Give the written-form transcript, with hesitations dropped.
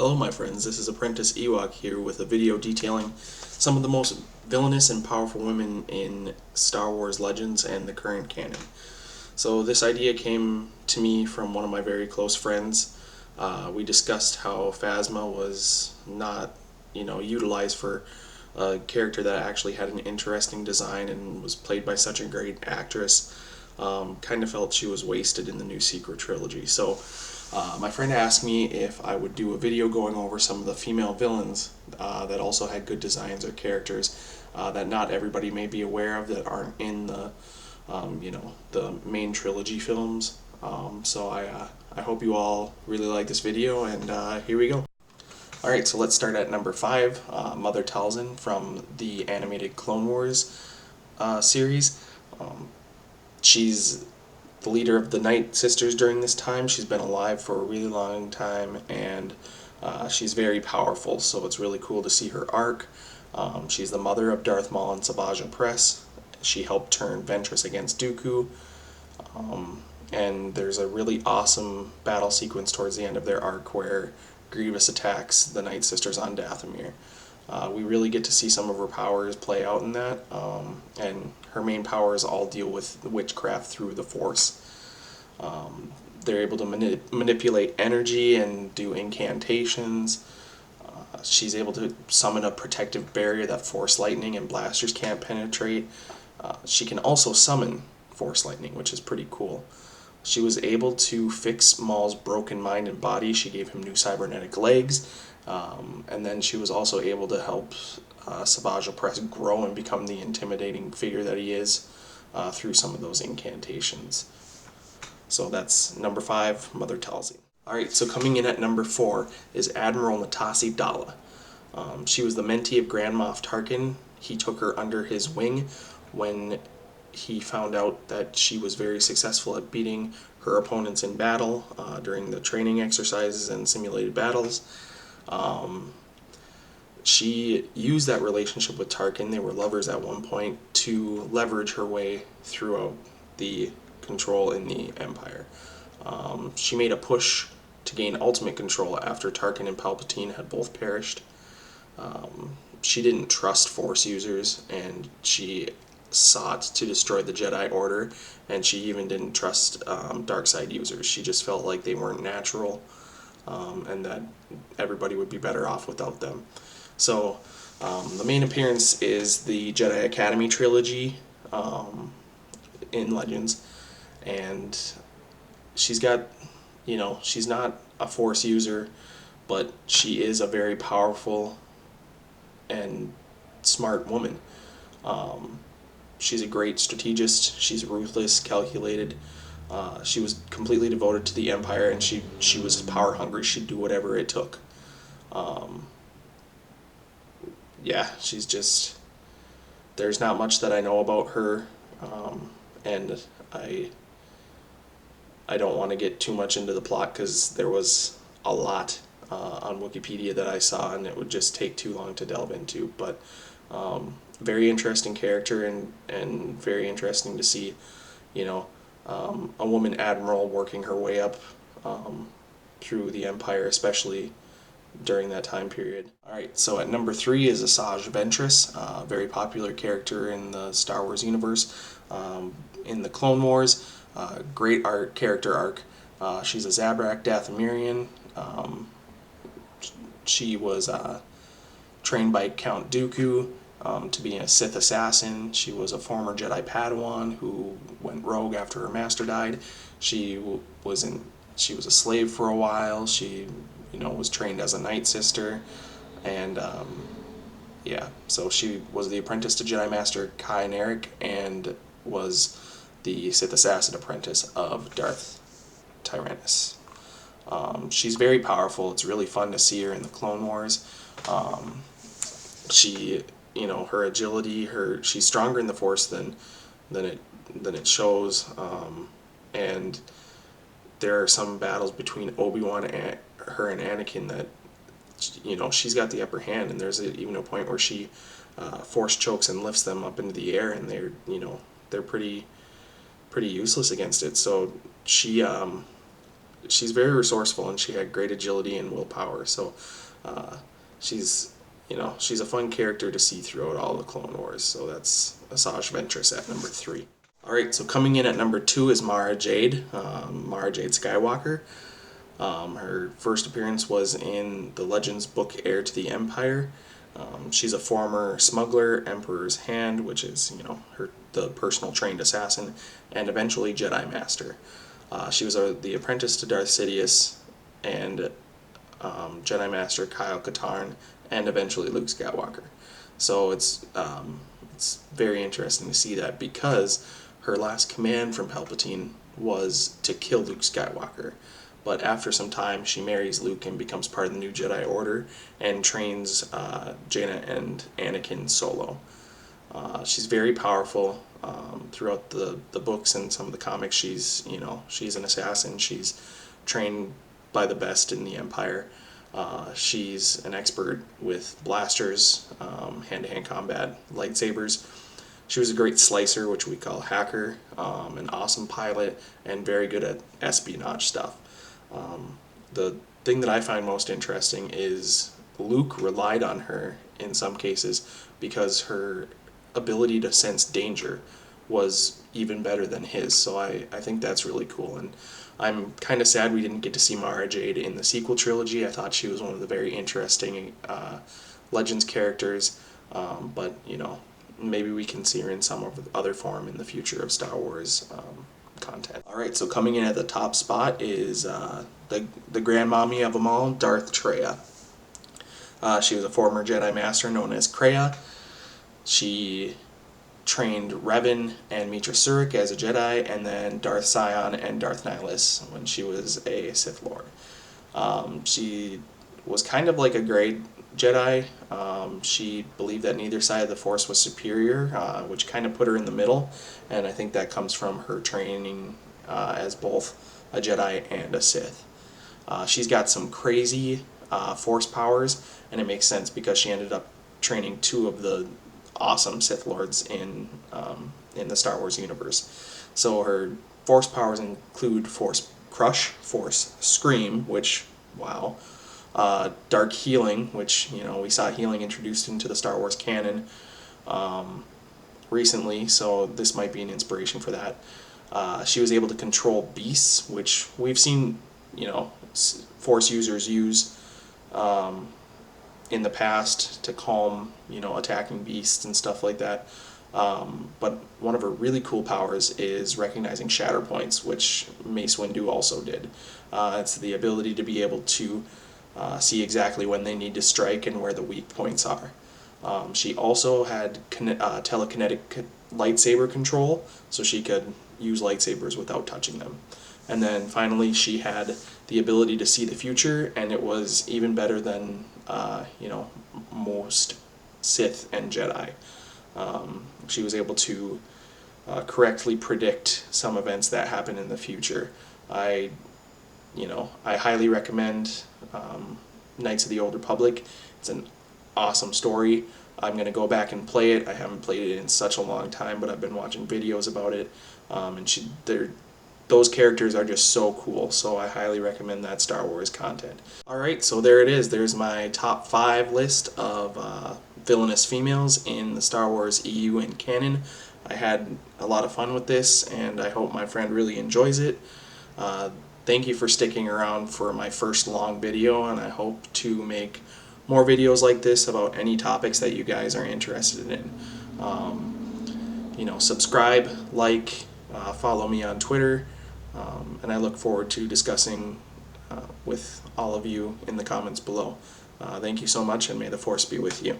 Hello my friends, this is Apprentice Ewok here with a video detailing some of the most villainous and powerful women in Star Wars Legends and the current canon. So this idea came to me from one of my very close friends. We discussed how Phasma was not, utilized for a character that actually had an interesting design and was played by such a great actress. Kind of felt she was wasted in the new Secret Trilogy. So my friend asked me if I would do a video going over some of the female villains that also had good designs or characters that not everybody may be aware of, that aren't in the the main trilogy films. So I hope you all really like this video, and here we go. Alright, so let's start at number 5, Mother Talzin from the animated Clone Wars series. She's the leader of the Night Sisters during this time. She's been alive for a really long time, and she's very powerful, so it's really cool to see her arc. She's the mother of Darth Maul and Ashajj Ventress. She helped turn Ventress against Dooku, and there's a really awesome battle sequence towards the end of their arc where Grievous attacks the Night Sisters on Dathomir. We really get to see some of her powers play out in that, and her main powers all deal with witchcraft through the Force. They're able to manipulate energy and do incantations. She's able to summon a protective barrier that Force lightning and blasters can't penetrate. She can also summon Force lightning, which is pretty cool. She was able to fix Maul's broken mind and body. She gave him new cybernetic legs. And then she was also able to help Ashajj Ventress grow and become the intimidating figure that he is through some of those incantations. So that's number 5, Mother Talzin. Alright, so coming in at number 4 is Admiral Matassa. She was the mentee of Grand Moff Tarkin. He took her under his wing when he found out that she was very successful at beating her opponents in battle during the training exercises and simulated battles. She used that relationship with Tarkin, they were lovers at one point, to leverage her way throughout the control in the Empire. She made a push to gain ultimate control after Tarkin and Palpatine had both perished. She didn't trust Force users, and she sought to destroy the Jedi Order, and she even didn't trust dark side users. She just felt like they weren't natural, and that everybody would be better off without them. So the main appearance is the Jedi Academy trilogy in Legends, and she's got, she's not a Force user, but she is a very powerful and smart woman. She's a great strategist. She's ruthless, calculated. She was completely devoted to the Empire, and she was power hungry. She'd do whatever it took. Yeah, she's just, there's not much that I know about her, and I don't want to get too much into the plot because there was a lot on Wikipedia that I saw, and it would just take too long to delve into. But very interesting character, and very interesting to see, a woman admiral working her way up through the Empire, especially during that time period. Alright, so at number 3 is Ashajj Ventress, a very popular character in the Star Wars universe. In the Clone Wars, great character arc. She's a Zabrak Dathomirian. She was trained by Count Dooku to be a Sith assassin. She was a former Jedi Padawan who went rogue after her master died. She was a slave for a while. She was trained as a Night Sister, and yeah, so she was the apprentice to Jedi Master Kai Narek, and was the Sith assassin apprentice of Darth Tyrannus. She's very powerful. It's really fun to see her in the Clone Wars. She, her agility, she's stronger in the Force than it shows, and there are some battles between Obi-Wan and her and Anakin that, she's got the upper hand, and there's even a point where she Force chokes and lifts them up into the air, and they're pretty useless against it. So she she's very resourceful, and she had great agility and willpower. So she's she's a fun character to see throughout all the Clone Wars. So that's Ashajj Ventress at number 3. Alright, so coming in at number 2 is Jade, Jade Skywalker. Her first appearance was in the Legends book Heir to the Empire. She's a former smuggler, Emperor's Hand, which is, the personal trained assassin, and eventually Jedi Master. She was the apprentice to Darth Sidious and Jedi Master Kyle Katarn, and eventually Luke Skywalker. So it's very interesting to see that, because her last command from Palpatine was to kill Luke Skywalker. But after some time, she marries Luke and becomes part of the new Jedi Order and trains Jaina and Anakin solo. She's very powerful. Throughout the books and some of the comics, she's an assassin. She's trained by the best in the Empire. She's an expert with blasters, hand-to-hand combat, lightsabers. She was a great slicer, which we call hacker, an awesome pilot, and very good at espionage stuff. The thing that I find most interesting is Luke relied on her in some cases because her ability to sense danger was even better than his. So I think that's really cool, and I'm kind of sad we didn't get to see Mara Jade in the sequel trilogy. I thought she was one of the very interesting Legends characters, but maybe we can see her in some other form in the future of Star Wars content. Alright, so coming in at the top spot is the grandmommy of them all, Darth Trai. She was a former Jedi Master known as Kreia. She trained Revan and Mitra Surik as a Jedi, and then Darth Sion and Darth Nihilus when she was a Sith Lord. She was kind of like a grey Jedi. She believed that neither side of the Force was superior, which kind of put her in the middle, and I think that comes from her training as both a Jedi and a Sith. She's got some crazy Force powers, and it makes sense because she ended up training 2 of the awesome Sith Lords in the Star Wars universe. So her Force powers include Force Crush, Force Scream, which, wow, Dark Healing, which, we saw healing introduced into the Star Wars canon recently, so this might be an inspiration for that. She was able to control beasts, which we've seen, Force users use in the past to calm, attacking beasts and stuff like that. But one of her really cool powers is recognizing shatter points, which Mace Windu also did. It's the ability to be able to see exactly when they need to strike and where the weak points are. She also had telekinetic lightsaber control, so she could use lightsabers without touching them. And then finally, she had the ability to see the future, and it was even better than most Sith and Jedi. She was able to correctly predict some events that happen in the future. I highly recommend Knights of the Old Republic. It's an awesome story. I'm going to go back and play it. I haven't played it in such a long time, but I've been watching videos about it, and those characters are just so cool, so I highly recommend that Star Wars content. Alright, so there it is. There's my top 5 list of villainous females in the Star Wars EU and canon. I had a lot of fun with this, and I hope my friend really enjoys it. Thank you for sticking around for my first long video, and I hope to make more videos like this about any topics that you guys are interested in. Subscribe, like, follow me on Twitter, and I look forward to discussing with all of you in the comments below. Thank you so much, and may the Force be with you.